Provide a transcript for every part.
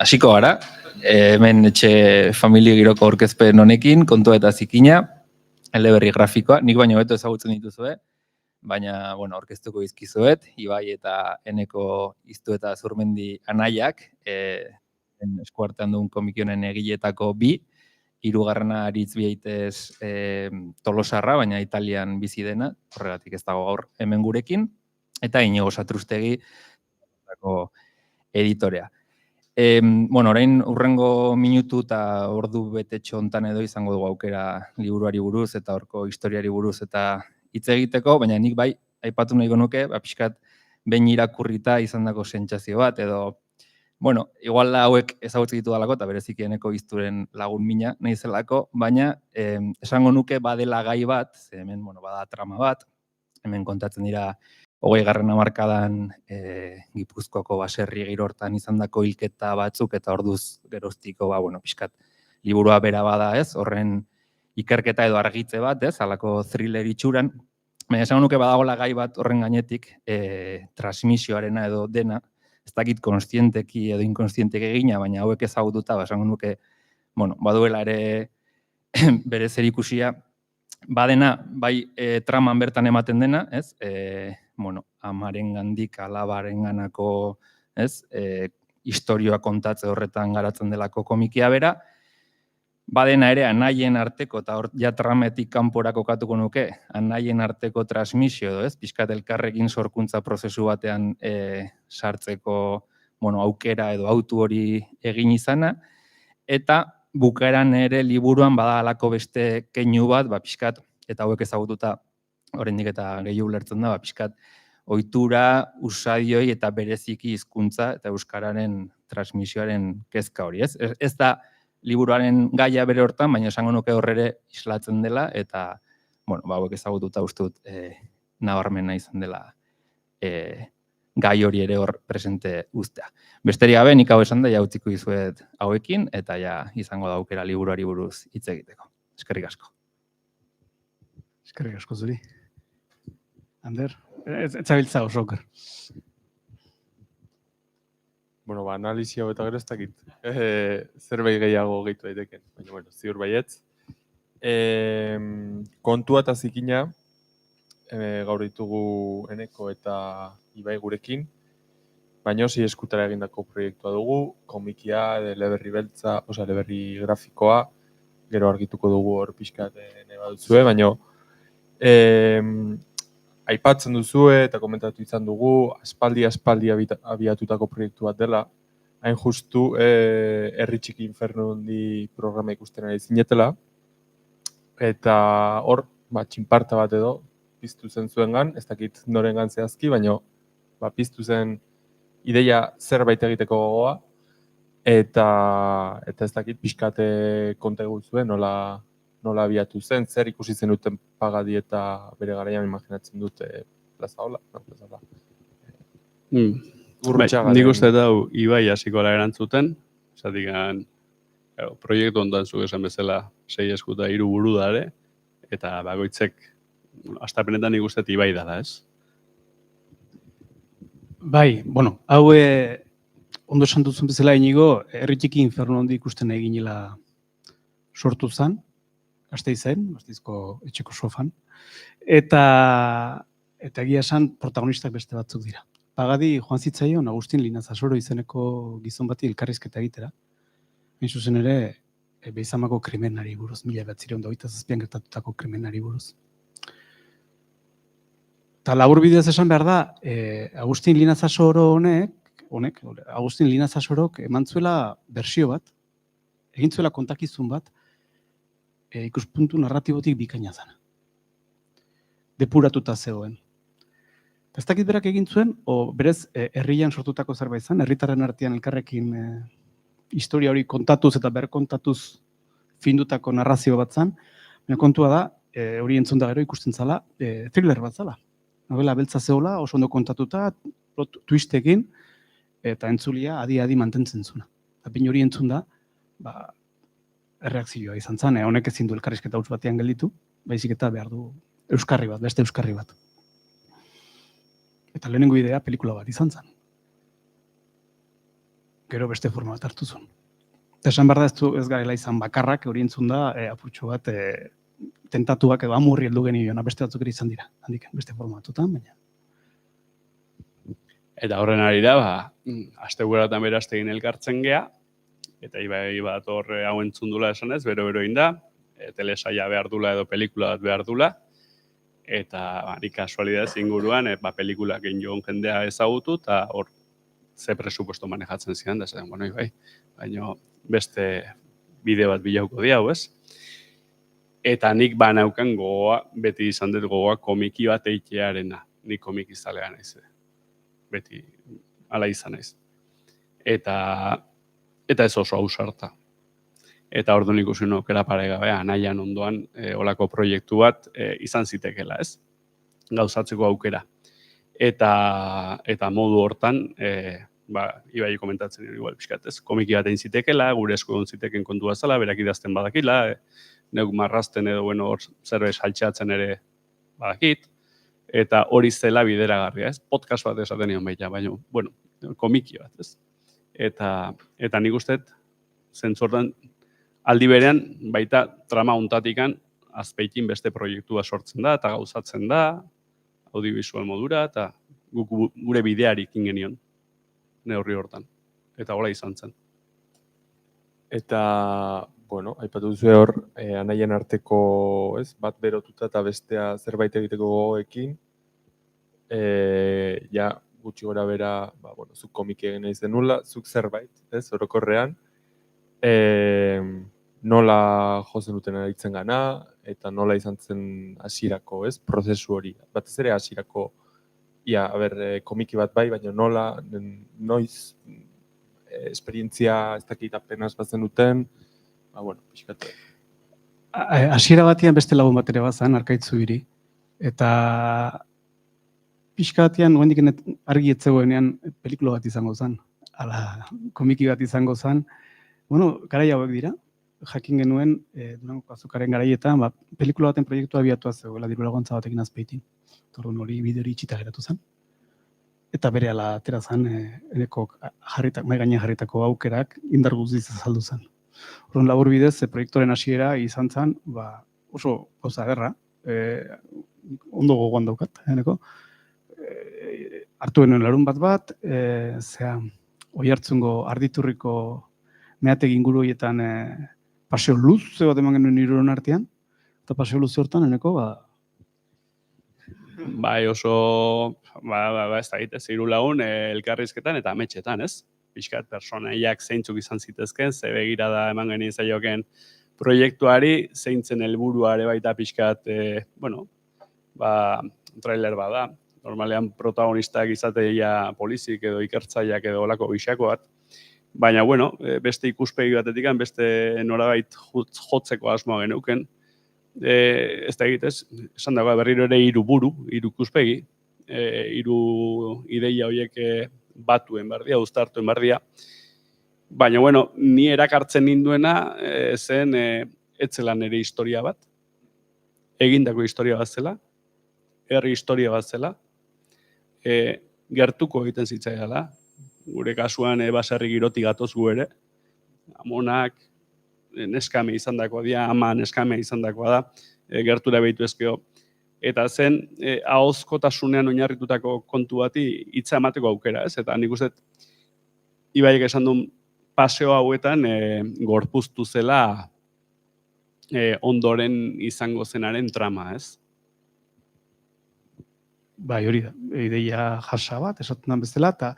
hasiko gara, hemen etxe familia giroko aurkezpen honekin, kontua eta zikina, eleberri grafikoa, nik baino beto ezagutzen dituzue, baina, bueno, aurkeztuko izkizuet, Ibai eta Eneko Iztu eta Zurmendi anaiak, eskuartean duen komikionen egiletako bi, hirugarrena Aritz Biaitez Tolosarra, baina Italian bizi dena, horregatik ez dago gaur hemen gurekin, eta Inigo Satrustegi editorea. Bueno, orain urrengo minutu eta ordu betetxo hontan edo izango dugu aukera liburuari buruz eta horko historiari buruz eta hitz egiteko, baina nik bai, aipatu nahi nuke, pixkat behin irakurrita izandako sentsazio bat, edo, bueno, igual hauek ezagutzen ditu dalako, eta bereziki Eneko Izturen lagun mina nahi zelako, baina esango nuke badela gai bat, hemen, bueno, bada trama bat, hemen kontatzen dira 20. hamarkadan Gipuzkoako baserri giro hortan izandako hilketa batzuk, eta orduz geroztiko, bueno, pixkat liburua bera bada, ez, horren ikerketa edo argitze bat, ez, halako thriller itxuran, baina esango nuke badagoela gai bat horren gainetik, transmisioarena edo dena, ez dakit konstienteki edo inkonstienteki egina, baina hauek ezagututa, esango nuke, bueno, baduela ere bere zerikusia, badena, bai traman bertan ematen dena, ez, bueno, amarengandik alabarenganako, ez, istorioa kontatze horretan garatzen delako komikia bera, badena ere anaien arteko, eta hor ja trametik kanpora kokatuko nuke, anaien arteko transmisio edo, ez, pixkat elkarrekin sorkuntza prozesu batean sartzeko, bueno, aukera edo autu hori egin izana, eta bukaeran ere liburuan badalako beste keinu bat, pixkat, eta hauek ezagututa, oraindik eta gehiago ulertzen da, pixkat, ohitura, usadioi eta bereziki hizkuntza eta euskararen transmisioaren kezka hori, ez? Ez da liburuaren gaia bere hortan, baina esango nuke horrere islatzen dela, eta, bueno, hauek ezagututa uste dut nabarmena izan dela gai hori ere hor presente uztea. Besterik gabe, nik hau esan da, ja utziko dizuet hauekin, eta ja izango da aukera liburuari buruz hitz egiteko. Eskerrik asko. Eskerrik asko zuri. Ander, ez zabiltza oso oker. Bueno, analizia eta gero ez dakit. Zerbait gehiago gehitu daiteken, baina, bueno, ziur baietz. Kontua eta zikina, gaur ditugu Eneko eta Ibai gurekin, baina osi eskutara egindako proiektua dugu, komikia, eleberri beltza, eleberri grafikoa, gero argituko dugu hor pixkat neba duzue, baina aipatzen duzue eta komentatu izan dugu, aspaldi abiatutako proiektu bat dela, hain justu Herri Txiki Infernundi programa ikusten ari zinetela, eta hor, txinparta bat edo, piztu zen zuengan, ez dakit norengan zehazki, baina piztu zen ideia zerbait egiteko gogoa, eta ez dakit pixkate konta eguzuen nola abiatu zen, zer ikusi zenuten Pagadi eta bere garaian imaginatzen dute plaza hola. Nik uste dau Ibai hasikola erantzuten, zatik proiektu ondoan zuk esan bezala 6 esku eta 3 buru dare, eta bagoitzek astapenetan nik uste Ibai dala, ez? Bai, bueno, hau ondo esan duzun bezala Inigo, Herri Txiki Infernundi ikusten eginela sortu zen, Gasteizko etxeko sofan, eta egia esan protagonistak beste batzuk dira. Pagadi joan zitzaion Agustin Linazasoro izeneko gizon bati elkarrizketa egitera. Hain zuzen ere, Beizamako krimenari buruz, 1927an gertatutako krimenari buruz. Eta labur bidez esan behar da, Agustin Linazasoro Agustin Linazasorok eman zuela bersio bat, egin zuela kontakizun bat, ikuspuntu narratibotik bikaina zana. Depuratuta zegoen. Ez dakit berak egin zuen, berez herrian sortutako zerbait zen, herritarren artean elkarrekin historia hori kontatuz eta berkontatuz findutako narrazio bat zen, baina kontua da, hori entzun da gero ikusten zala, thriller bat zala. Novela beltza zeola, oso ondo kontatuta, twistekin, eta entzulia adi-adi mantentzen zuna. Eta pin hori entzun da, erreakzioa izan zen, honek ezin du elkarrizketa huts batean gelditu, baizik eta behar du euskarri bat, beste euskarri bat. Eta lehenengo idea pelikula bat izan zen. gero beste forma bat hartu zuen. Eta esan behar da ez garela izan bakarrak, hori entzun da, apurtxo bat, tentatuak edo amurri heldu geniona, beste batzuk ere izan dira, handik, beste formatutan, baina. Eta horren ari da, asteburatan berastekin elkartzen gea, eta ibai bat horre hau entzun dula esanez, bero da, telesaia behar dula edo pelikula bat behar dula, eta nik kasualidadez inguruan, pelikulak egin joan jendea ezagutu, eta hor ze presupuesto manejatzen zidan, da zaten, bueno, ibai, baina beste bideo bat bilauko di hau, ez? Eta nik banaukan gogoa, beti izan dut gogoa komiki bat eitearena, nik komiki zalea naiz. Beti ala izan naiz. Eta ez oso ausarta. Eta orduan ikusi nukera paregabea, nahian ondoan olako proiektu bat izan zitekela, ez? Gauzatzeko aukera. Eta modu hortan, ibai komentatzen igual pixkat, ez? Komiki bat egin zitekela, gure esku egon ziteken kontua zela, berak idazten badakila, neuk marrazten edo hor zerbait saltxeatzen ere badakit, eta hori zela bideragarria, ez? Podcast bat esaten nion baita, baina, bueno, komiki bat, ez? Eta nik usteet, zentzortan, aldi berean, baita trama untatikan, azpeitin beste proiektua sortzen da, eta gauzatzen da, audiovisual modura, eta gure bidearikin genion, neurri hortan. Eta hola izan zen. Eta, bueno, aipatu duzu hor, anaien arteko, ez, bat berotuta eta bestea zerbait egiteko gogoekin, ja, gutxi gora bera, zuk komiki egin nahi zenula, zuk zerbait, ez, orokorrean, nola jozen duten aritzen gana, eta nola izan zen hasierako, ez, prozesu hori. Batez ere hasierako, komiki bat bai, baina nola, noiz, esperientzia ez dakit apenas bazen duten, pixkatu. Hasiera batean beste lagun bat ere bazan, Arkaitzu hiri, eta pixka batean, noendik argi etzegoenean pelikula bat izango zen, ala komiki bat izango zen. Garai hauek dira, jakin genuen, Durangoko Azukaren garaietan, pelikula baten proiektua abiatua zegoela, diru laguntza batekin azpeitin. Torun hori bide hori itxita geratu zen. Eta berehala atera zen, eneko mai gainean jarritako aukerak indar guztiz azaldu zen. Horren labur bidez, proiektoren hasiera izan zen, oso gauza ederra, ondo gogoan daukat, eneko. Hartu genuen larun bat, Oiartzungo Arditurriko mehategi inguru horietan paseo luze bat eman genuen hiruron artean, eta paseo luze hortan, eneko, Bai, oso, ez da egitez, hiru lagun elkarrizketan eta ametxetan, ez? Pixkat, personaiak zeintzuk izan zitezken, ze begirada eman genien zaioken proiektuari, zeintzen helburuare baita pixkat, trailer bada. Normalean protagonistak izateia polizik edo ikertzaileak edo olako bixako bat. Baina, beste ikuspegi batetik, beste norabait jotzeko asmoa geneuken. Ez da egitez, esan dagoa berriro ere hiru buru, hiru ikuspegi, hiru ideia horiek batuen bardia, uztartuen bardia. Baina, ni erakartzen ninduena zen etzela nire historia bat, egindako historia bat zela, herri historia bat zela, gertuko egiten zitzaiala, gure kasuan baserri girotik gatoz gu ere, amonak, neskame izan dakoa dira, ama neskame izan dakoa da, gertura behitu ezkeo. Eta zen, ahozkotasunean oinarritutako kontu bati hitza emateko aukera, ez? Eta nik uste, Ibaiek esan duen paseo hauetan gorpuztu zela ondoren izango zenaren trama, ez? Bai, hori da, ideia jasa bat, esaten den bezala, eta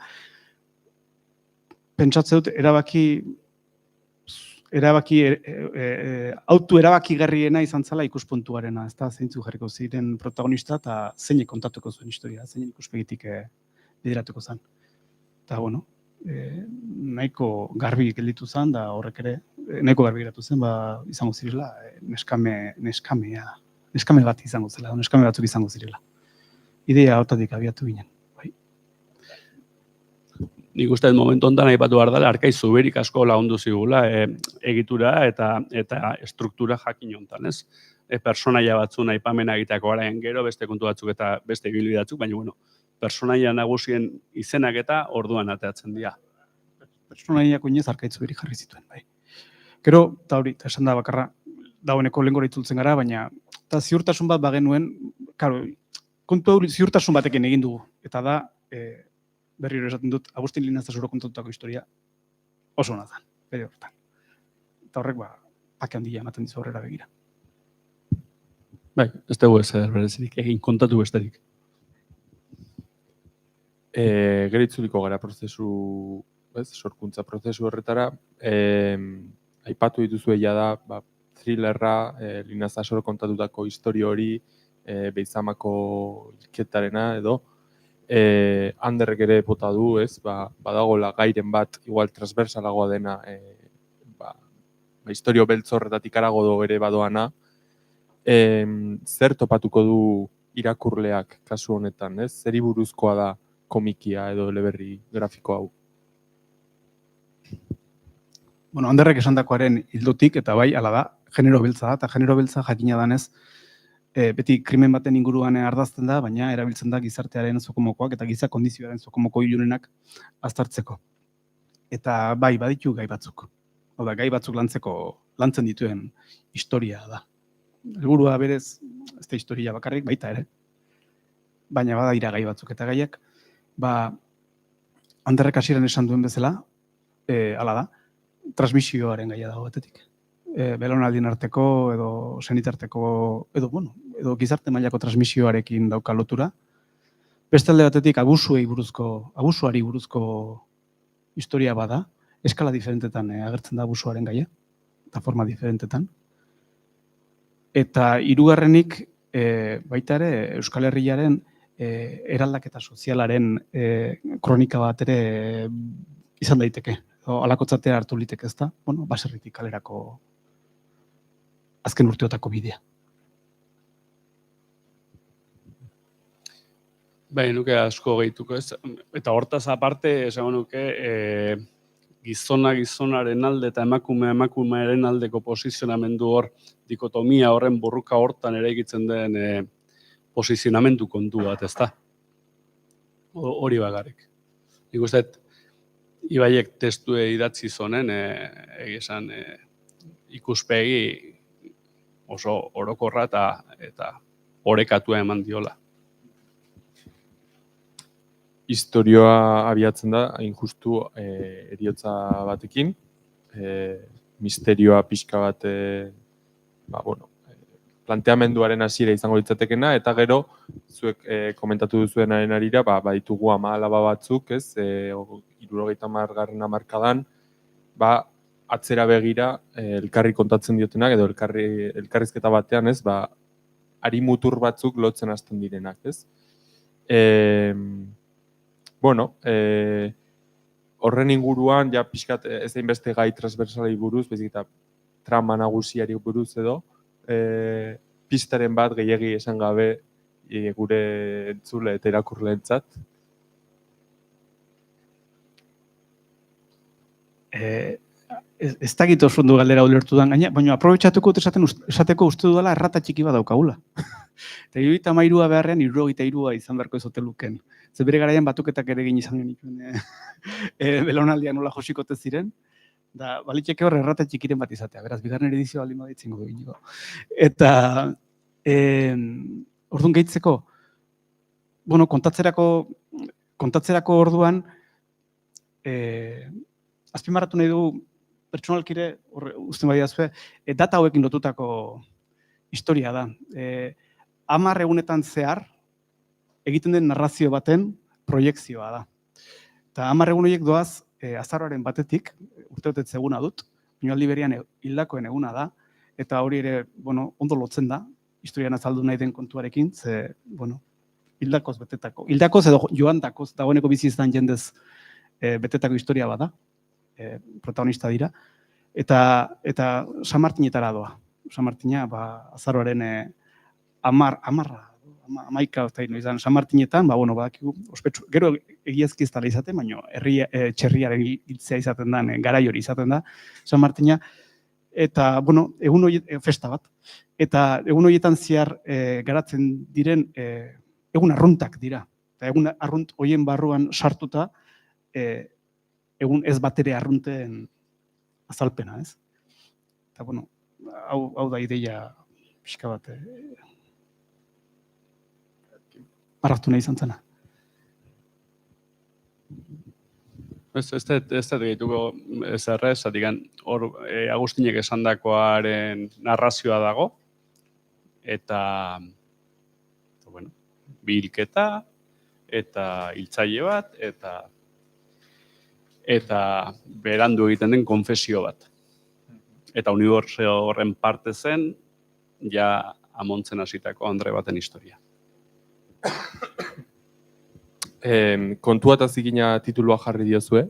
pentsatze dut, autu erabakigarriena izan zela ikuspuntuarena, ez da, zeintzu jarriko ziren protagonista eta zeinek kontatuko zuen historia, zeinen ikuspegitik bideratuko zen. Eta, nahiko garbi gelditu zen, da horrek ere, nahiko garbi geratu zen, izango zirela, neskame bat izango zela, neskame batzuk izango zirela. Idea hortatik abiatu ginen. Nik uste momentu honetan aipatu behar dela, Arkaizu berik asko lagundu zigula egitura eta struktura jakin honetan, ez? Personaia batzun aipamena egiteko araen gero, beste kontu batzuk eta beste ibilbidatzuk, baina, personaia nagusien izenak eta orduan ateatzen dira. pertsonaiako inez arkaitzu beri jarri zituen, bai. Gero, eta hori, eta esan da bakarra, dagoeneko lehengora itzultzen gara, baina eta ziurtasun bat bagenuen, karo, kontu hori ziurtasun batekin egin dugu, eta da, berriro esaten dut, Agustin Linazasuro kontatutako historia oso ona zen, bere horretan. Eta horrek, pake handia ematen dizu aurrera begira. Bai, ez dugu ezer berezirik, egin kontatu besterik. Gero itzuliko gara prozesu, sorkuntza prozesu horretara, aipatu dituzu da, thrillerra, Linazasuro kontatutako historia hori, Beizamako hilketarena edo, Anderrek ere bota du, badagola gairen bat, igual transversalagoa dena, historio beltz horretatik arago ere badoana, zer topatuko du irakurleak kasu honetan, ez? Zeri buruzkoa da komikia edo eleberri grafiko hau? Bueno, Anderrek esandakoaren hildotik, eta bai, hala da, genero beltza da, eta genero beltza jakina danez, beti krimen baten inguruan ardazten da, baina erabiltzen da gizartearen zokomokoak eta giza kondizioaren zokomoko ilunenak aztertzeko. Eta bai, baditu gai batzuk. Oda, gai batzuk lantzen dituen historia da. Helburua berez, ez da historia bakarrik, baita ere. Baina bada ira gai batzuk eta gaiak. Anderrek hasieran esan duen bezala, hala da, transmisioaren gaia dago batetik. Belaunaldien arteko edo senitarteko edo gizarte mailako transmisioarekin dauka lotura. Beste alde batetik abusuari buruzko historia bada, eskala diferentetan agertzen da abusuaren gaia, eta forma diferentetan. Eta hirugarrenik baita ere Euskal Herriaren eraldaketa sozialaren kronika bat ere izan daiteke. Alakotzatera hartu liteke, ez da? Baserritik kalerako azken urteotako bidea. Bai, nuke asko gehituko ez. Eta hortaz aparte, esango nuke, gizonaren alde eta emakumearen aldeko posizionamendu hor, dikotomia horren burruka hortan ere egitzen den posizionamendu kontu bat, ez da? Hori bagarrik. Nik uste, Ibaiek testu idatzi zonen, egizan ikuspegi oso orokorra eta orekatua eman diola. Historioa abiatzen da, hain justu heriotza batekin, misterioa pixka bat, planteamenduaren hasiera izango litzatekena, eta gero, zuek komentatu duzuenaren arira, baditugu 10 alaba batzuk, 70. hamarkadan, atzera begira elkarri kontatzen diotenak, edo elkarrizketa batean, ari mutur batzuk lotzen hasten direnak, ez? Horren inguruan, ja pixkat ez hainbeste gai transversalei buruz, bezik eta trama nagusiari buruz edo, pistaren bat gehiegi esan gabe gure entzule eta irakurleentzat. Ez dakit oso ondo galdera ulertu dan gaina, baina aprobetxatuko esateko uste dudala errata txiki bat daukagula. Eta 73 beharrean 73 izan beharko ez ote luken. Ze bere garaian batuketak ere egin izan genituen belaunaldian nola josikote ziren. Da, baliteke hor errata txikiren bat izatea, beraz, bigarren edizio baldin baditzen godu egingo. Eta, orduan gehitzeko, kontatzerako orduan, azpimarratu nahi dugu, pertsonalkire, usten badiazue, data hauekin lotutako historia da. 10 egunetan zehar, egiten den narrazio baten proiekzioa da. Eta 10 egun horiek doaz, azaroaren batetik, urteotetze eguna dut, baina aldi berean hildakoen eguna da, eta hori ere, ondo lotzen da, historian azaldu nahi den kontuarekin, ze, hildakoz betetako. Hildakoz edo joandakoz, dagoeneko bizi izan jendez betetako historia bada, protagonista dira, eta San Martinetara doa. San Martina, azaroaren 11 San Martinetan, badakigu, ospetsu, gero egiazki ez dela izaten, baina txerriaren hiltzea izaten da, garai hori izaten da, San Martina, eta, egun hori, festa bat, eta egun horietan zehar garatzen diren egun arruntak dira, eta egun arrunt horien barruan sartuta egun ez batere arrunten azalpena, ez? Eta, bueno, hau da ideia pixka bat marraztu nahi izan zena. Ez dut gehituko zerrez, hor Agustinek esandakoaren narrazioa dago, eta bueno, bi hilketa, eta hiltzaile bat, eta berandu egiten den konfesio bat. Eta unibertsio horren parte zen, ja amontzen hasitako Andre baten historia. Kontua eta zikina titulua jarri diozue,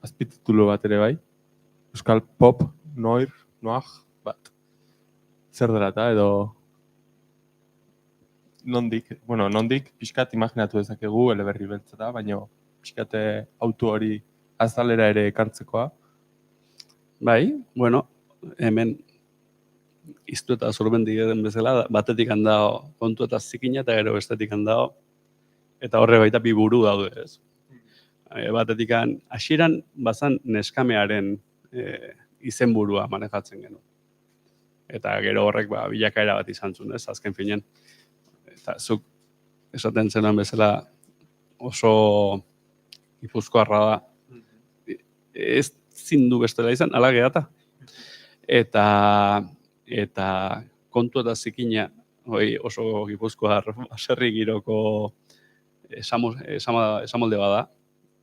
azpititulu bat ere bai, Euskal Pop, Noir, bat. Zer dela eta edo nondik, pixkat imaginatu dezakegu, eleberri beltza da, baina pixkate auto hori azalera ere ekartzekoa. Bai, bueno, hemen iztu eta zorbendi den bezala, batetik handao kontu eta zikina eta gero bestetik handao, eta horre baita bi buru daude, ez? Batetik hasieran bazan neskamearen izenburua manejatzen genuen. Eta gero horrek bilakaera bat izan zuen, ez? Azken finean. Eta zuk esaten zenan bezala oso gipuzkoarra da. Ez zindu bestela izan, ala gerata. Eta kontu eta zikina oso gipuzkoar baserri giroko esamolde bada,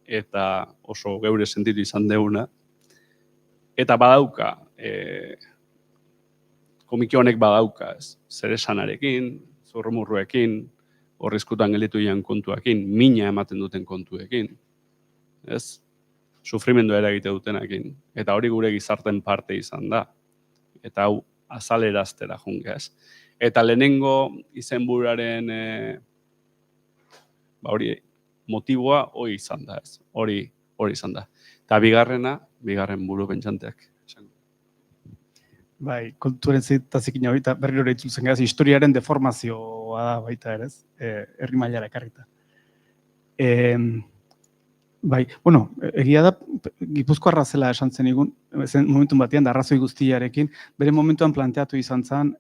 eta oso geure sentitu izan deuna. Eta badauka, komiki honek badauka, zer esanarekin, zurrumurruekin, horrizkutan gelitu ian kontuekin, mina ematen duten kontuekin, ez? Sufrimendua eragite dutenekin, eta hori gure gizarten parte izan da. Eta hau azaleraztera junge, ez? Eta lehenengo izenburaren hori motiboa hori izan da, ez? Hori izan da. Eta bigarren buru pentsanteak. Bai, kontuaren zitazikin hori, eta berriro hori itzultzen gaz, historiaren deformazioa da baita ere, ez? Herri mailara ekarrita. Bai, bueno, egia da, Gipuzkoarra zela esan zen igun, momentu batean, da arrazoi guztiarekin, bere momentuan planteatu izan zen,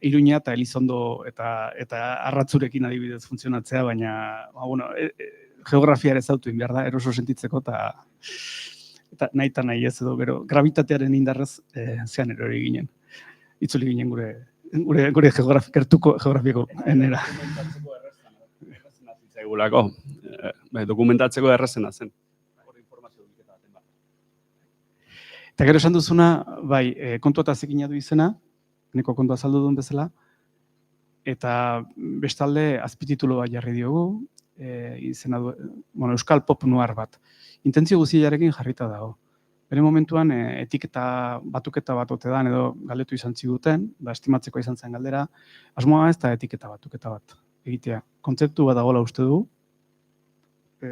Iruña eta Elizondo eta Arratzurekin adibidez funtzionatzea, baina, bueno, geografia ere zautu behar da, eroso sentitzeko, eta nahi ez edo, gero, gravitatearen indarrez zean erori ginen. Itzuli ginen gure gertuko geografiako enera. Dokumentatzeko errazena zen. Eta gero esan duzuna, bai, kontu eta zikina du izena, neko kontu azaldu duen bezala, eta bestalde azpititulu bat jarri diogu, izena du, bueno, Euskal Pop Noir bat. Intentzio guztiarekin jarrita dago. Bere momentuan batuketa bat ote dan edo galdetu izan ziguten, estimatzeko izan zen galdera, asmoa ez da batuketa bat egitea. Kontzeptu bat dagoela uste dugu,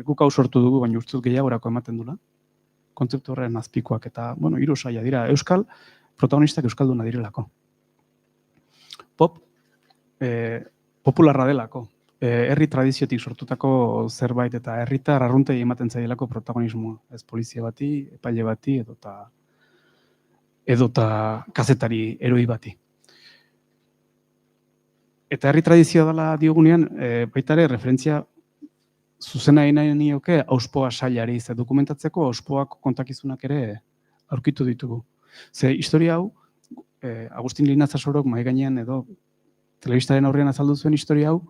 guk hau sortu dugu, baina uste dut gehiagorako ematen dula. Kontzeptu horren azpikoak eta, bueno, 3 saila dira. Protagonistak euskalduna direlako. Pop, popularra delako. Herri tradiziotik sortutako zerbait eta herritar arruntei ematen zaielako protagonismoa. Ez polizia bati, epaile bati, edota kazetari eroi bati. Eta herri tradizioa dela diogunean, baita ere referentzia zuzena nahi nioke auspoa sailari, ze dokumentatzeko auspoak kontakizunak ere aurkitu ditugu. Ze historia hau, Agustin Linazasorok mahai gainean edo telebistaren aurrean azaldu zuen historia hau,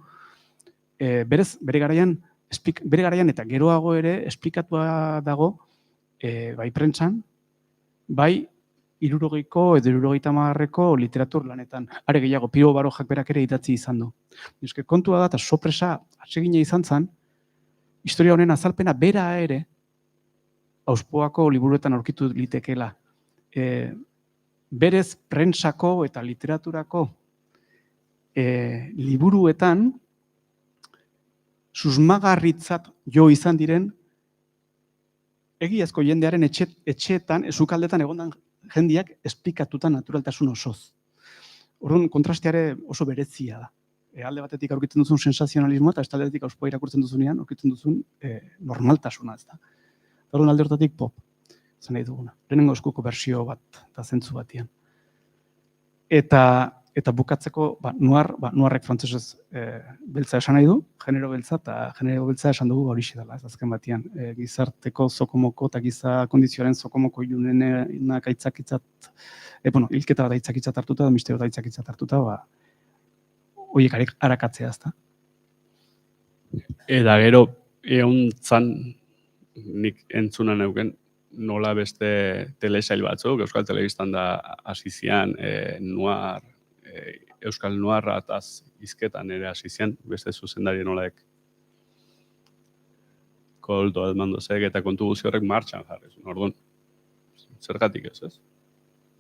bere garaian eta geroago ere esplikatua dago, bai prentsan, bai 60ko edo 70ko literatur lanetan. Are gehiago, Piro Barojak berak ere idatzi izan du. Euske kontua da, eta sorpresa atsegina izan zen, historia honen azalpena bera ere, auspoako liburuetan aurkitu litekeela. Berez, prentsako eta literaturako liburuetan, susmagarritzat jo izan diren, egiazko jendearen etxeetan, sukaldetan egondan jendiak esplikatuta naturaltasun osoz. Orduan, kontrasteare oso berezia da. Alde batetik aurkitzen duzun sensazionalismoa eta beste aldetik auspoa irakurtzen duzunean aurkitzen duzun normaltasuna, ez da. Orduan alde hortatik pop, zen nahi duguna. Lehenengo eskuko bersio bat, eta zentzu batian. Eta bukatzeko, nuarrek frantzesez beltza esan nahi du, genero beltza, eta genero beltza esan dugu horixe dela, ez azken batian. Gizarteko zokomoko eta giza kondizioaren zokomoko ilunenak aitzakitzat, hilketa bat aitzakitzat hartuta, da misterio bat aitzakitzat hartuta, horiek arakatzea, ezta. Eta gero, euntzan nik entzuna neuken, nola beste telesail batzuk, Euskal Telebistan da hasi zian, nuar, Euskal Nuarra ataz izketan ere hasi zian, beste zuzendari nolaek Koldo Edmandozek eta kontu guzti horrek martxan jarri. Orduan, zergatik ez, ez?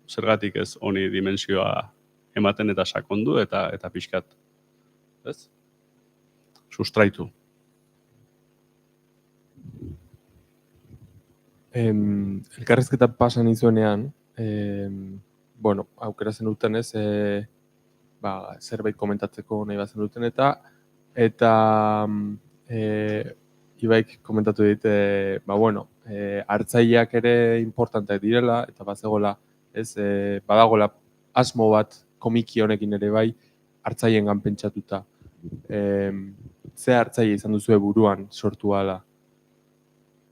Zergatik ez honi dimensioa ematen eta sakondu eta pixkat, ez? Sustraitu. Elkarrizketa pasan izuenean, aukera zen duten ez, zerbait komentatzeko nahi bazen duten eta Ibaik komentatu dit, hartzaileak ere importanteak direla, eta bazegola, badagola asmo bat komiki honekin ere bai, hartzaileen pentsatuta. Ze hartzaile izan duzue buruan sortu ala?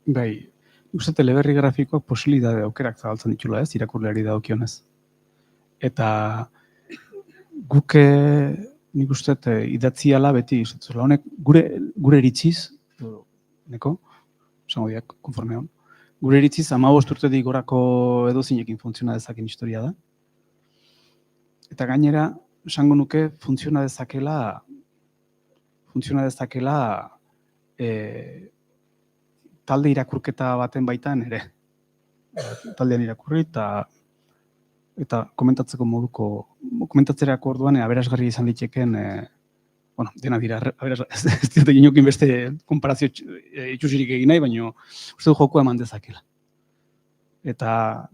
Bai, uste teleberri grafikoak posibilitate aukerak zabaltzen ditula ez, irakurleari dagokionez. Eta guk nik uste idatziala beti, honek gure eritziz, neko, esango diak, konforme hon, gure eritziz 15 urtetik gorako edozinekin funtziona dezaken historia da. Eta gainera, esango nuke funtziona dezakela talde irakurketa baten baitan ere. Taldean irakurri eta komentatzerako orduan aberasgarri izan liteken, dena dira, ez dut inokin beste konparazio itxusirik egin nahi, baina uste du jokua eman dezakela. Eta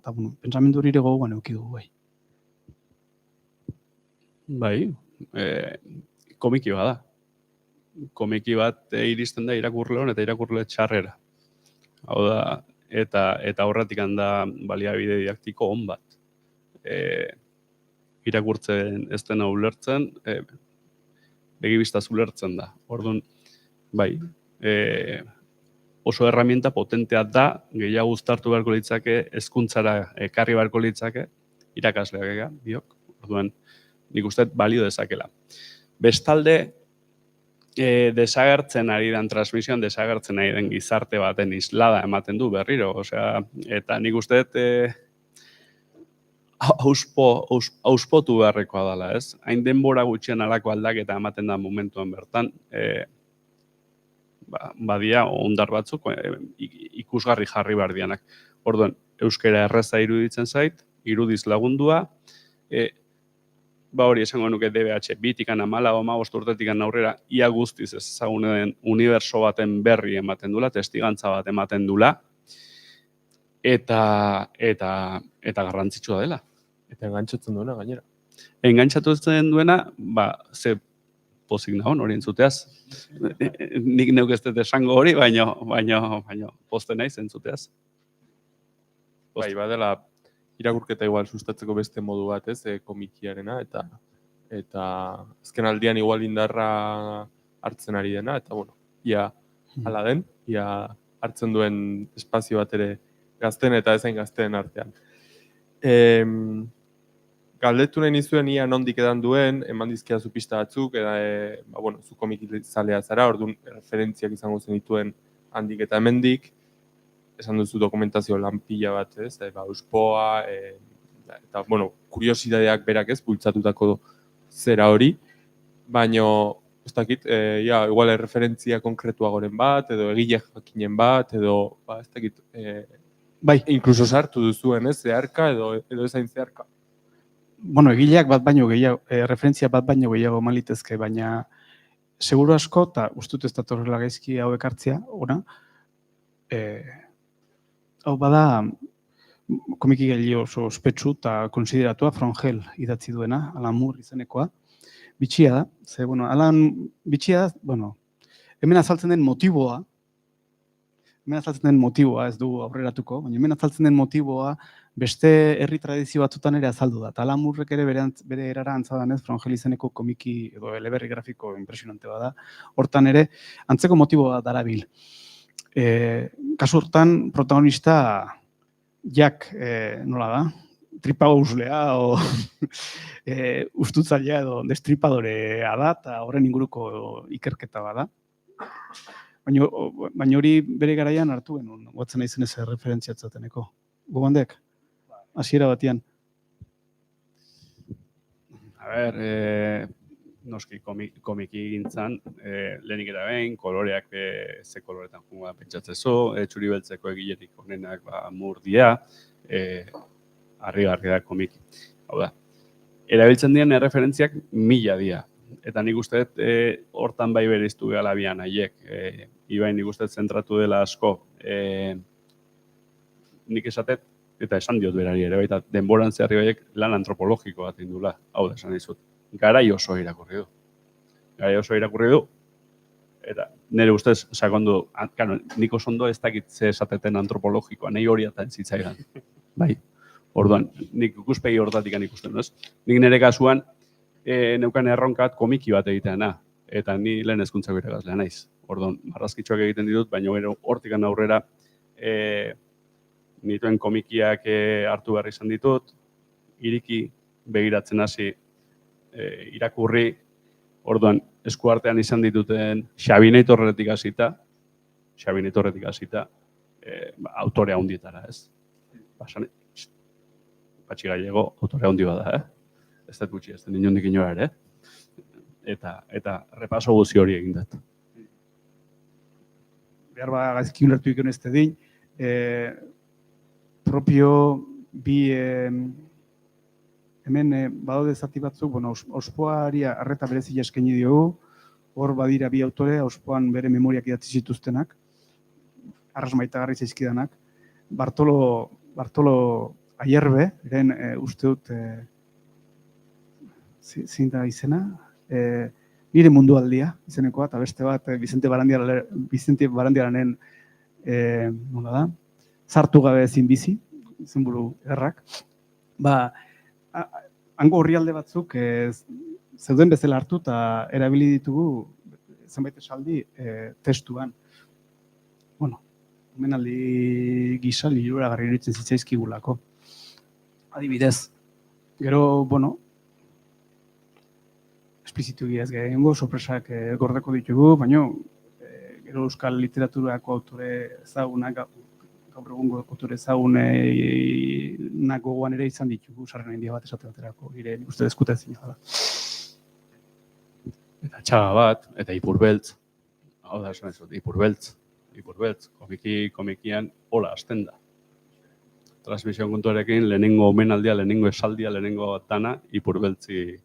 pentsamendu hori ere gogoan eduki dugu bai. Bai, komiki bat da. Komiki bat iristen da irakurleon eta irakurle txarrera. Hau da, eta horretik handa baliabide didaktiko on bat. Irakurtzen ez dena ulertzen, begibistaz ulertzen da. Orduan, bai, oso herramienta potentea da, gehiago uztartu beharko litzake, hezkuntzara ekarri beharko litzake, irakasleak biok. Orduan, nik uste balio dezakela. Bestalde, desagertzen ari den transmisioan, desagertzen ari den gizarte baten islada ematen du berriro. Eta nik uste auspotu beharrekoa dela, ez? Hain denbora gutxien alako aldaketa ematen da momentuan bertan, badia ondar batzuk ikusgarri jarri behar dianak. Orduan, euskara erraza iruditzen zait, irudiz lagundua, hori esango nuke DBH, 2-15 urtetik aurrera, ia guztiz ezagunen uniberso baten berri ematen dula, testigantza bat ematen dula, eta garrantzitsua dela. Eta engantzatzen duena, gainera. Engantzatzen duena, ze pozik nahon hori entzuteaz. Nik neuk ez dut esango hori, baina poste naiz entzuteaz. Bai, badela, irakurketa igual sustatzeko beste modu bat, ez, komikiarena, eta azken aldian igual indarra hartzen ari dena, eta ia hala den, ia hartzen duen espazio bat ere gazten eta ezain gazteen artean. Galdetu nahi nizuen ia nondik edan duen, eman dizkia zu pista batzuk, zu komikizalea zara, orduan referentziak izango zen dituen handik eta hemendik, esan duzu dokumentazio lan pila bat, ez, Euspoa, eta, kuriositateak berak ez, bultzatutako zera hori, baina, ez dakit, igual referentzia konkretuagoren bat, edo egile jakinen bat, edo, ez dakit, bai, inkluso sartu duzuen, ez, zeharka, edo ezain zeharka. Egileak bat baino gehiago, referentzia bat baino gehiago malitezke, baina seguru asko, eta ustut ez datorrela gaizki hau ekartzea, hau bada komiki gaile oso ospetsu eta konsideratua Frongel idatzi duena, Alan Moore izenekoa. Bitxia da, bitxia da, hemen azaltzen den motiboa, hemen azaltzen den motiboa, ez du aurreratuko, baina hemen azaltzen den motiboa beste herri tradizio batzutan ere azaldu da. Eta Alan Moorek ere bere erara antzadanez, Frangel izeneko komiki edo eleberri grafiko impresionante bada, hortan ere antzeko motiboa darabil. Kasu hortan protagonista Jack, nola da? Tripagauslea o ustutzailea edo destripadorea da, eta horren inguruko ikerketa bada. Baina hori bere garaian hartu genuen, guatzen naizen ez referentziatzateneko. Gobandek, hasiera batian. A ber, noski komiki gintzan, lehenik eta behin, koloreak ze koloretan jungo da pentsatzezo, txuri beltzeko egiletik honenak Moore harri-garri da komiki. Hau da, erabiltzen diren erreferentziak 1000 dira. Eta nik uste dut hortan bai bereiztu gala bian haiek. Ibai nik uste dut zentratu dela asko. Nik esatet, eta esan diot berari ere, baita denboran zeharri horiek lan antropologiko bat indula. Hau da, esan dizut. Garai oso irakurri du. Eta nire ustez, sakondu, nik oso ondo ez dakit ze esateten antropologikoa, nahi hori eta entzitzaidan. Bai, orduan, nik ikuspegi hortatik ikusten, ez? Nik nire kasuan, neukan erronkat komiki bat egiteana, eta ni lehen hezkuntzako irakaslea naiz. Orduan, marrazkitxoak egiten ditut, baina gero hortikan aurrera nituen komikiak hartu behar izan ditut, iriki begiratzen hasi irakurri, orduan, eskuartean izan dituten Xabineitorretik hasita, autorea hundietara, ez? Patxi Gallego autorea hundi bada, ez dut gutxi, ez den inondik inora ere, eta repaso guzi hori egin dut. Behar gaizki ulertu iken ez din, propio bi hemen badaude zati batzuk, ospoari arreta berezia eskaini diogu, hor badira bi autore, ospoan bere memoriak idatzi zituztenak, arras maitagarri zaizkidanak, Bartolo Aierbe, eren uste dut, zein da izena, nire mundualdia izenekoa, eta beste bat, Vicente Barandiaranen, nola da, sartu gabe ezin bizi, izenburu errak, hango horrialde batzuk zeuden bezala hartu eta erabili ditugu zenbait esaldi testuan. Omenaldi gisa liluragarri iruditzen zitzaizkigulako. Adibidez, gero, esplizitu ez gehiago, sorpresak gordeko ditugu, baina gero euskal literaturako autore ezagunak, gaur egungo autore ezagunak gogoan ere izan ditugu, sarren handia bat esate baterako, nik uste dezkuta ezin da. Eta Txaga bat, eta Ipurbeltz, hau da esan ez dut, Ipurbeltz, komikian hola hasten da. Transmision kontuarekin lehenengo omenaldia, lehenengo esaldia, lehenengo dana, Ipurbeltzi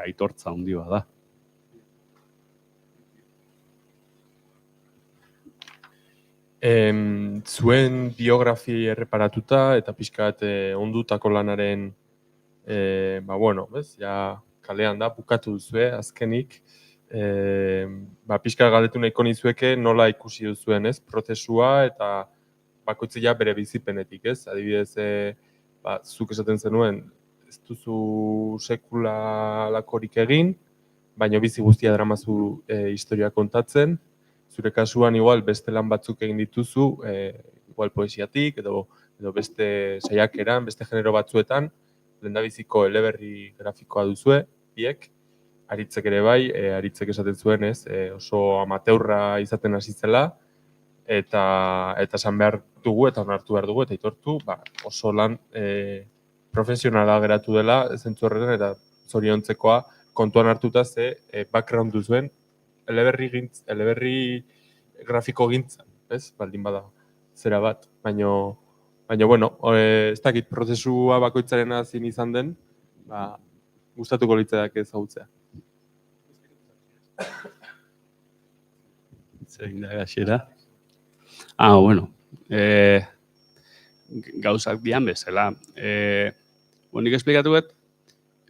aitortza handi bada. Zuen biografi erreparatuta eta pixkat ondutako lanaren, kalean da, bukatu duzue, azkenik, pixkat galdetu nahiko nizueke nola ikusi duzuen, ez, prozesua eta bakoitzia bere bizipenetik, ez, adibidez, zuk esaten zenuen, ez duzu sekulakorik egin, baina bizi guztia dramazu historia kontatzen, zure kasuan igual beste lan batzuk egin dituzu, igual poesiatik edo beste saiakeran, beste genero batzuetan, lehendabiziko eleberri grafikoa duzue, biek, Aritzek ere bai, Aritzek esaten zuen, ez, oso amateurra izaten hasi zela, eta esan behar dugu, eta onartu behar dugu, eta aitortu, oso lan profesionala geratu dela, zentzu horretan, eta zoriontzekoa kontuan hartuta ze background duzuen eleberri grafiko gintzan, ez? Baldin bada zera bat, baina ez dakit prozesua bakoitzaren azin izan den, gustatuko litzaidake ezagutzea. Zein da gaxera? Gauzak dian bezala. Nik esplikatu bet,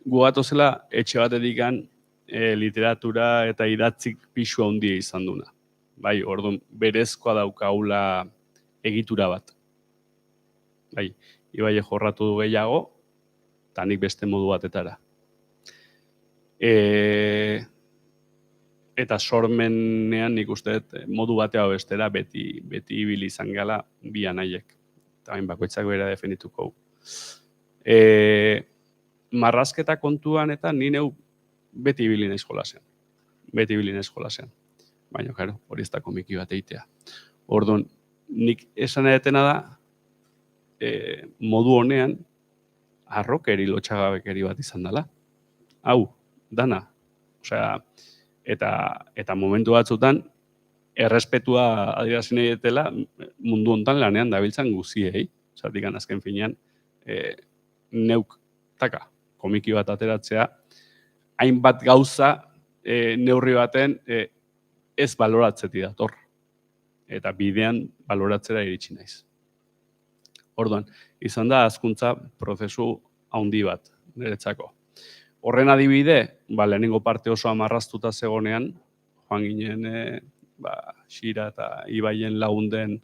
gu gatozela etxe batetik literatura eta idatzik pixua handia izan duna. Bai, orduan berezkoa daukagula egitura bat. Bai, Ibaie jorratu du gehiago, eta nik beste modu batetara. Eta sormenean nik uste dut modu batea bestera beti ibili izan gala bi anaiek. Eta bain bakoitzak bera definituko. Marrazketa kontuan eta ni neu beti ibili naiz jolasean. Baina, karo, hori ez da komiki bat eitea. Orduan, nik esan edetena da, modu honean, arrokeri lotxagabekeri bat izan dela. Hau, dana. Osea, eta momentu batzutan, errespetua adierazi nahi detela mundu hontan lanean dabiltzan guziei. Zatik azken finean, neuk, komiki bat ateratzea, hainbat gauza neurri baten ez baloratzeti dator. Eta bidean baloratzera iritsi naiz. Orduan, izan da hazkuntza prozesu handi bat niretzako. Horren adibide, lehenengo parte oso amarraztuta zegonean, joan ginen Xira eta Ibaien lagunden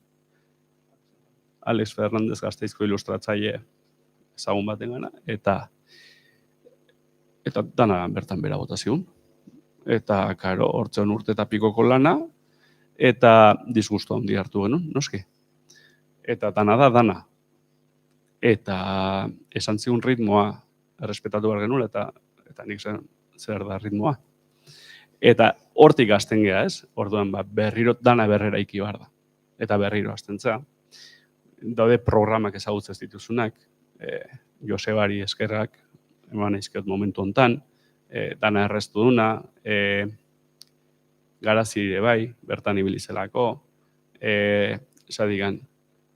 Alex Fernandez Gasteizko ilustratzaile ezagun batengana, eta dana bertan bera bota zigun. Eta, karo, hortzen urte eta pikoko lana, eta disgustu handi hartu genuen, noski. Eta dana. Eta esan zigun ritmoa errespetatu behar genuen, eta nik zer da ritmoa. Eta hortik hasten gea, ez? Orduan, berriro dana berrera iki behar da. Eta berriro hasten za. Daude programak ezagutzen dituzunak, Josebari eskerrak, eman eizkiot momentu hontan, dana erreztu duna, Garazi ere bai, bertan ibilizelako, esadigan,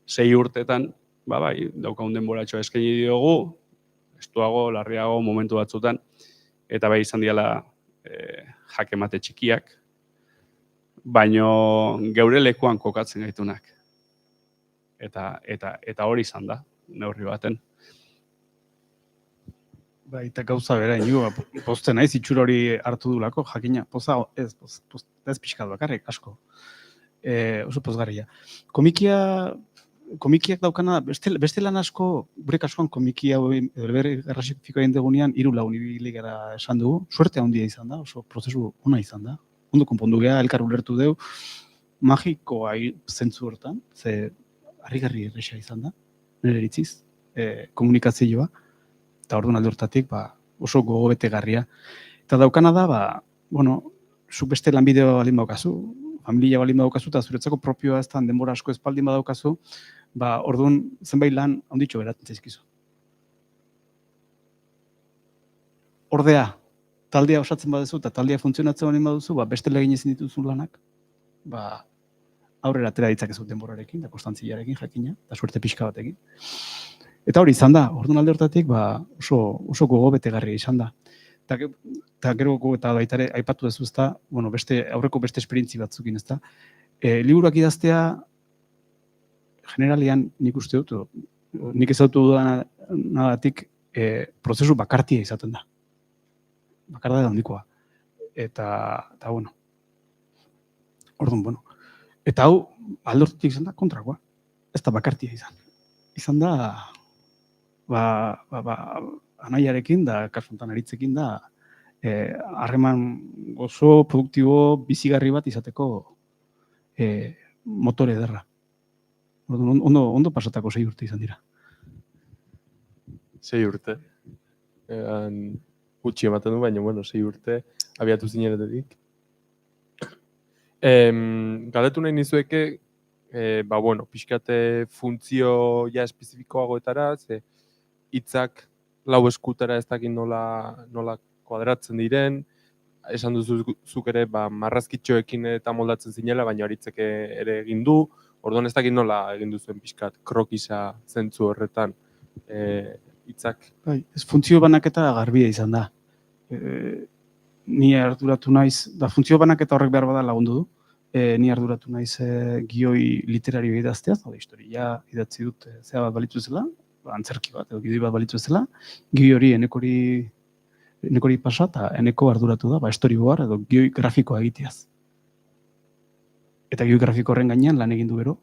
6 urtetan, bai, daukagun denboratxo eskaini diogu, estuago, larriago, momentu batzutan, eta bai izan diala jakemate txikiak, baino geure lekuan kokatzen gaitunak. Eta hori izan da, neurri baten. Bai, eta gauza bera, inigo, posten naiz, itxura hori hartu dulako, jakina, poza, ez pixkat bakarrik, asko. Oso pozgarria. Komikiak daukana, beste lan asko, gure kasuan komikia, berri grafikoa egin degunean, 3 lagun ibili gara esan dugu, suerte handia izan da, oso prozesu ona izan da. Ondo konpondu geha, elkar ulertu deu, magikoa zentzu hortan, ze harrigarri erresa izan da, nire eritziz, komunikazioa, eta orduan alde hortatik oso gogobetegarria. Eta daukana da, zuk beste lanbideo balin badaukazu, familia balin badaukazu, eta zuretzako propioa ez da denbora asko espaldin badaukazu, orduan zenbait lan handitxo beratzen zaizkizu. Ordea, taldea osatzen baduzu eta taldea funtzionatzen balin baduzu, beste legin ezin dituzun lanak, aurrera atera ditzakezu denborarekin, da konstantziarekin jakina, eta suerte pixka batekin. Eta hori izan da, orduan alde hortatik oso gogobetegarria izan da. Eta gero eta baita ere aipatu dezu ezta, aurreko beste esperientzi batzukin ezta. Liburuak idaztea, generalian nik uste dut, nik ezautu dudanagatik, prozesu bakartia izaten da. Bakarda da handikoa. Eta orduan, Eta hau, alde hortatik izan da, kontrakoa. Ez da bakartia izan. Izan da, anaiarekin da, kasuntan aritzekin da, harreman gozo, produktibo, bizigarri bat izateko motore ederra. Ondo pasatako 6 urte izan dira. 6 urte. Gutxi ematen du, baina, 6 urte abiatu zineretetik. Galdetu nahi nizueke, pixkate funtzio ja espezifikoagoetara, ze hitzak lau eskutara ez dakit nola kuadratzen diren, esan duzuk ere marrazkitxoekin eta moldatzen zinela, baina horitzek ere egin du, orduan ez dakit nola egin duzuen pixkat krokisa zentzu horretan hitzak. Ez funtzio banaketa garbia izan da. Ni arduratu naiz, funtzio banaketa horrek behar bada lagundu du, ni arduratu naiz gioi literario idaztea, historia idatzi dut zea bat balitu zela, antzerki bat, edo gidoi bat balitu zela, gioi hori enekori pasa eta eneko arduratu da, estorioar edo gioi grafikoa egiteaz. eta geografiko horren gainean lan egin du gero,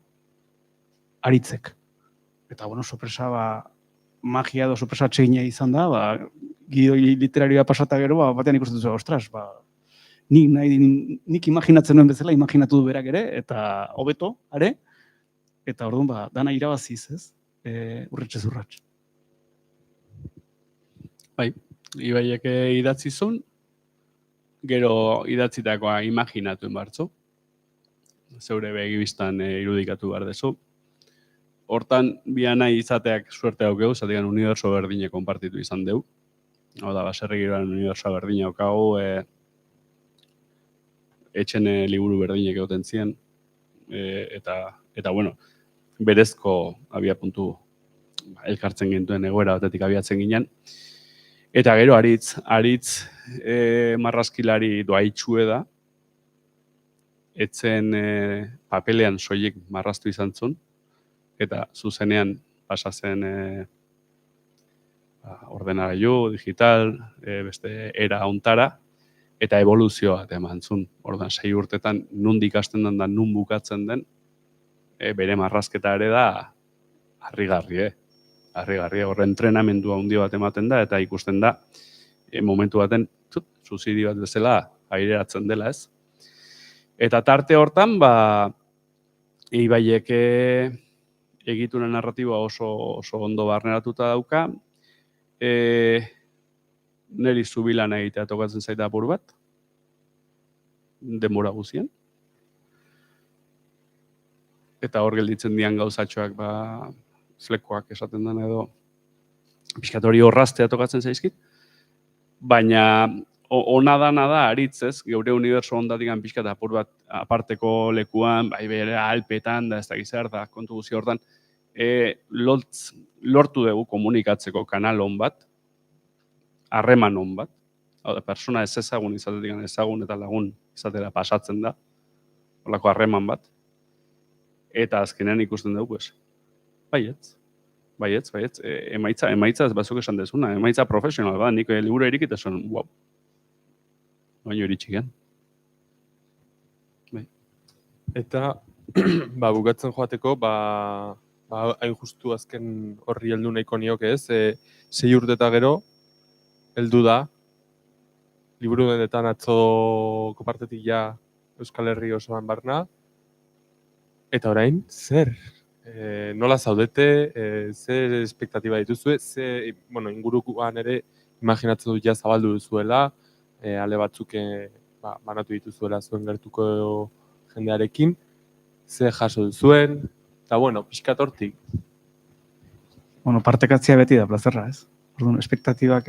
aritzek. Eta, bueno, sorpresa, magia edo sorpresa atsegina izan da, gidoi literarioa pasata gero, batean ikusten duzu, ostras, nik imaginatzen nuen bezala, imaginatu du berak ere, eta hobeto, are, eta orduan, dana irabaziz, ez? Urratxez urratx. Bai, Ibaiek idatzi zuen, gero idatzitakoa imaginatu bartzu. Zeure begibistan irudikatu behar dezu. Hortan, nahi izateak suerte daukegu, zatean uniberso berdine konpartitu izan deu. Hau da, baserri giroan uniberso berdine daukagu, etxen liburu berdinek egoten ziren, eta bueno, berezko abiapuntu elkartzen gintuen egoera batetik abiatzen ginen. Eta gero, aritz marrazkilari doaitxue da, etzen papelean soilik marraztu izan zuen, eta zuzenean pasazen ordenagailu, digital, beste era ontara, eta evoluzioa eman zuen. Ordan 6 urtetan nundik hasten den da nun bukatzen den, bere marrazketa ere da harrigarri, harrigarri. Horre entrenamendua handi bat ematen da, eta ikusten da, momentu baten, suzidio bat bezala aireratzen dela, ez? Eta tarte hortan, Ibaiek egituren narratiba oso ondo barneratuta dauka, niri zubilan egitea tokatzen zaita apur bat, denbora guzien. Eta hor gelditzen dian gauzatxoak, flekoak esaten den edo, pixkat hori horraztea tokatzen zaizkit. Baina, ona da aritz ez, geure uniberso ondatik pixkat apur bat aparteko lekuan, bere alpetan, da ez da gizar, da kontu guzi hortan, lortu dugu komunikatzeko kanal on bat, harreman on bat, hau da, persona ez ezagun izatetik ezagun eta lagun izatera pasatzen da, holako harreman bat, eta azkenean ikusten dugu, baietz, emaitza ez batzuk esan dezuna, emaitza profesional, nik liburu erikit esan, wow, baino eritxiken. Eta, bukatzen joateko, hain justu azken horri heldu nahiko nioke ez, 6 urte eta gero, heldu da, liburu denetan atzoko partetik ja Euskal Herri osoan barna, eta orain, zer? Nola zaudete, zer espektatiba dituzue, ingurukoan ere imaginatzen dut ja zabaldu duzuela, ale batzuk banatu dituzuela zuen gertuko jendearekin, zer jaso duzuen, eta pixkat hortik. Partekatzea beti da plazerra, ez? Orduan, espektatibak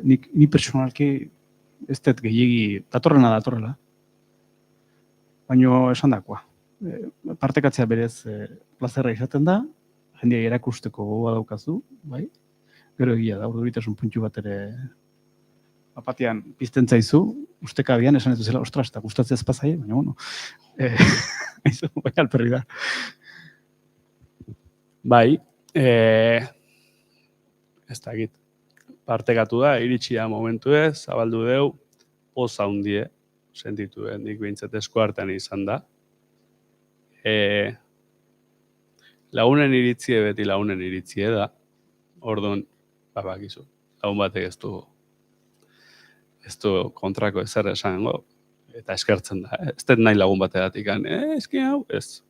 ni personalki ez dut gehiegi datorrela. Baina esan dakoa. Partekatzea berez plazerra izaten da, jendea erakusteko gogoa daukazu, bai? Gero egia da, urduritasun puntu bat ere apatian pizten zaizu, ustekabian esan ez duzela, ostras, eta gustatzea ezpazai, baina bai alperri da. Bai, ez da egit. Partekatu da, iritsi da momentu ez, zabaldu deu, poza hundie, sentitu nik behintzat esku hartan izan da. Lagunen iritzie beti lagunen iritzie da, orduan, bakizu, lagun batek ez du kontrako ezer esango, eta eskertzen da, ez dut nahi lagun bategatik, eski hau, ez.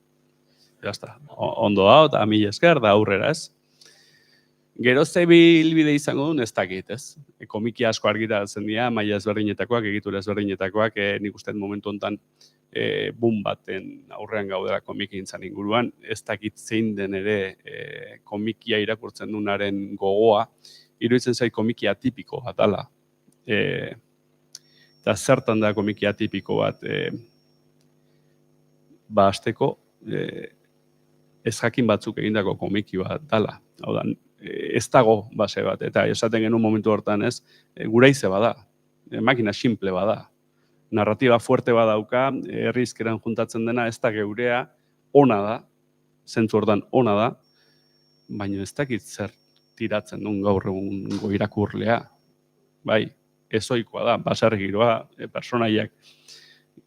Jazta, ondo hau, eta mila esker, da aurrera ez. Gero zebilbide izango duen ez dakit, ez? Komiki asko argitaratzen dira, maila ezberdinetakoak, egitura ezberdinetakoak, nik uste momentu honetan boom baten aurrean gaudela komikintzan inguruan, ez dakit zein den ere komikia irakurtzen dunaren gogoa, iruditzen zait komikia tipiko bat dala. Eta zertan da komikia tipiko bat, hasteko, ez jakin batzuk egindako komiki bat dala. Hau da, ez dago base bat, eta esaten genuen momentu hortan ez, guraize bada, makina simple bada. Narratiba fuerte badauka, herrizkeran juntatzen dena, ez da geurea, ona da, zentzu hortan ona da, baina ez dakit zer tiratzen duen gaur egungo irakurlea. Bai, ezoikoa da, baserri giroa, personaiak,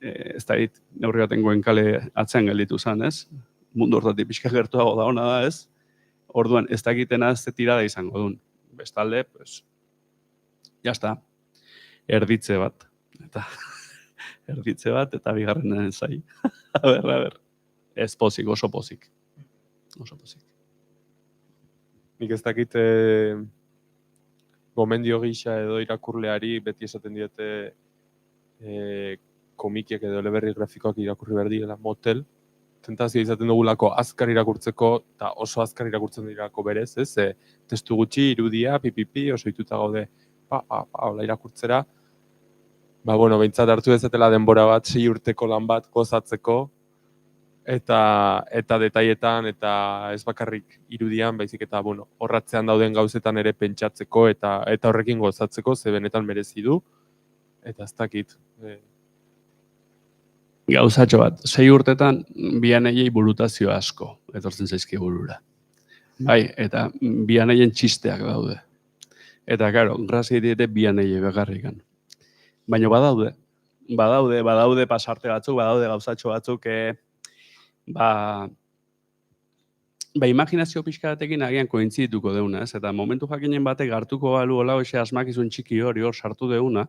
ez da dit, neurri baten Goenkale atzean gelditu zen, ez? Mundu hortatik pixka gertuago da ona da, ez? Orduan, ez dakitena ze tirada izango duen. Bestalde, pues, jazta, erditze bat. Eta bigarrenen zai. A ber. Ez pozik, oso pozik. Nik ez dakit gomendio gisa edo irakurleari beti esaten diete komikiak edo eleberri grafikoak irakurri behar direla motel. Tentazioa izaten dugulako azkar irakurtzeko eta oso azkar irakurtzen dirako berez, ez? Testu gutxi, irudia, pipipi, oso ituta gaude hola irakurtzera. Behintzat hartu dezatela denbora bat, 6 urteko lan bat gozatzeko, eta detaietan, eta ez bakarrik irudian, baizik eta, horratzean dauden gauzetan ere pentsatzeko, eta horrekin gozatzeko, ze benetan merezi du, eta ez dakit. Gauzatxo bat, 6 urtetan bianeiei burutazio asko etortzen zaizki burura. Bai, eta bianeien txisteak daude. Eta, karo, grazia ere bianeiei begarrikan. Baina badaude pasarte batzuk, badaude gauzatxo batzuk, imaginazio pixkaratekin agian kointzidituko deuna, ez? Eta momentu jakinen batek hartuko balu hola hoxe asmakizun txiki hor sartu deuna,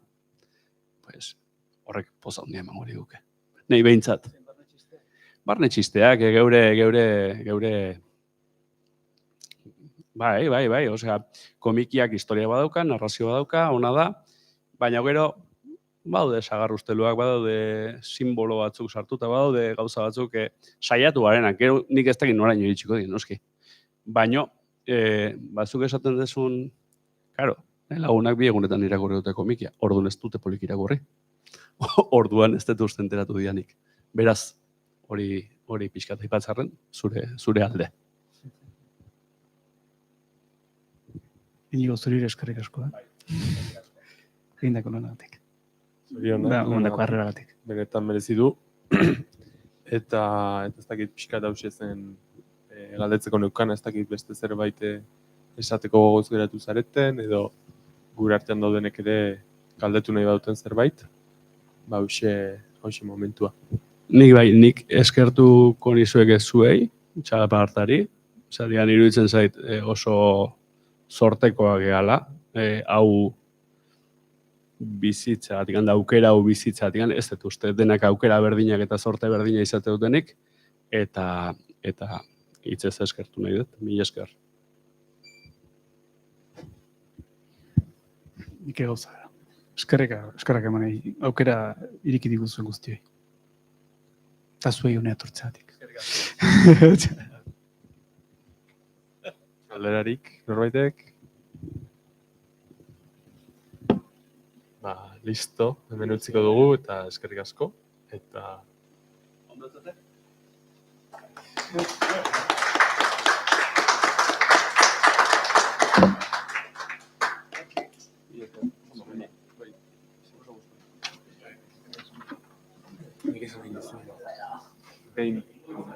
pues, horrek poza hundia emango duke. Nei behintzat. Barne txisteak, geure... Bai, osea, komikiak historia badauka, narrazio badauka, ona da, baina gero, badaude sagarruzteluak, badaude simbolo batzuk sartuta, badaude gauza batzuk saiatu garenak, gero nik ez dakit noraino iritsiko dien, noski. Baina, batzuk esaten dezun, karo, lagunak bi egunetan irakurri dute komikia, orduan ez dute polik irakurri. Orduan ez dut uste enteratu dianik. Beraz, hori pixkat aipatzarren, zure alde. Inigo zurire eskerrik asko, egindako lanagatik. Ondako harreragatik. Benetan merezi du. Eta ez dakit pixkat hause zen galdetzeko neukan, ez dakit beste zerbait esateko gogoz geratu zareten, edo gure artean daudenek ere galdetu nahi baduten zerbait, hause momentua. Nik eskertuko nizuek ez zuei, txalapartari, zarian iruditzen zait oso sortekoa gehala, hau bizitza, aukera hau bizitza, ez dut uste, denak aukera berdinak eta sorte berdina izate dutenik, eta hitzez eskertu nahi dut, mila esker. Nik egauza gara. Eskerrak emanei, aukera iriki diguzuen guztioi. Eta zuei honea tortzeatik. Alderarik, norbaitek? Listo, hemen utziko dugu eta eskerrik asko. Eta... Nik esan egin duzu.